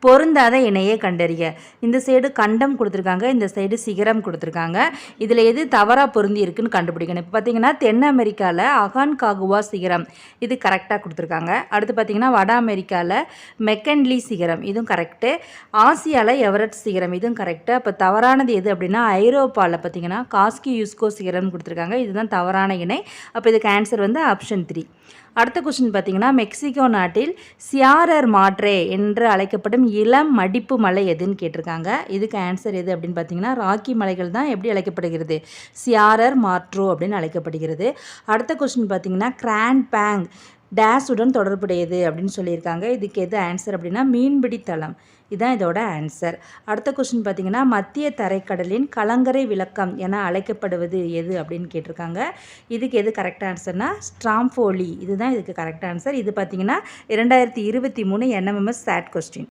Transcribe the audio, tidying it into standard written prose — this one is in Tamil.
பொருந்தாத இணையை கண்டறிய. இந்த சைடு கண்டம் கொடுத்துருக்காங்க, இந்த சைடு சிகரம் கொடுத்துருக்காங்க. இதில் எது தவறாக பொருந்தி இருக்குன்னு கண்டுபிடிக்கணும். இப்போ பார்த்தீங்கன்னா தென் அமெரிக்காவில் அகான்காகுவா சிகரம் இது கரெக்டாக கொடுத்துருக்காங்க. அடுத்து பார்த்தீங்கன்னா வட அமெரிக்காவில் மெக்கன்லி சிகரம் இதுவும் கரெக்டு. ஆசியாவில் எவரெஸ்ட் சிகரம் இதுவும் கரெக்டு. அப்போ தவறானது எது அப்படின்னா ஐரோப்பாவில் பார்த்தீங்கன்னா காஸ்கி யுஸ்கோ சிகரம் கொடுத்துருக்காங்க. இதுதான் தவறான இணை. அப்போ இதுக்கு ஆன்சர் வந்து ஆப்ஷன் 3. அடுத்த கொஸ்டின் பார்த்தீங்கன்னா மெக்சிகோ நாட்டில் சியாரர் மாட்ரே என்று அழைக்கப்படும் இளம் மடிப்பு மலை எதுன்னு கேட்டிருக்காங்க. இதுக்கு ஆன்சர் எது அப்படின்னு பார்த்தீங்கன்னா ராக்கி மலைகள் தான் எப்படி அழைக்கப்படுகிறது, சியாரர் மாட்ரோ அப்படின்னு அழைக்கப்படுகிறது. அடுத்த கொஸ்டின் பார்த்தீங்கன்னா கிராண்ட் பேங் டேஸுடன் தொடர்புடையது அப்படின்னு சொல்லியிருக்காங்க. இதுக்கு எது ஆன்சர் அப்படின்னா மீன்பிடி தளம். இதுதான் இதோட ஆன்சர். அடுத்த கொஸ்டின் பார்த்தீங்கன்னா மத்திய தரைக்கடலின் கலங்கரை விளக்கம் என அழைக்கப்படுவது எது அப்படின்னு கேட்டிருக்காங்க. இதுக்கு எது கரெக்ட் ஆன்சர்னா ஸ்ட்ராம்போலி இதுதான் இதுக்கு கரெக்ட் ஆன்சர். இது பார்த்தீங்கன்னா 2023 NMMS SAT கொஸ்டின்.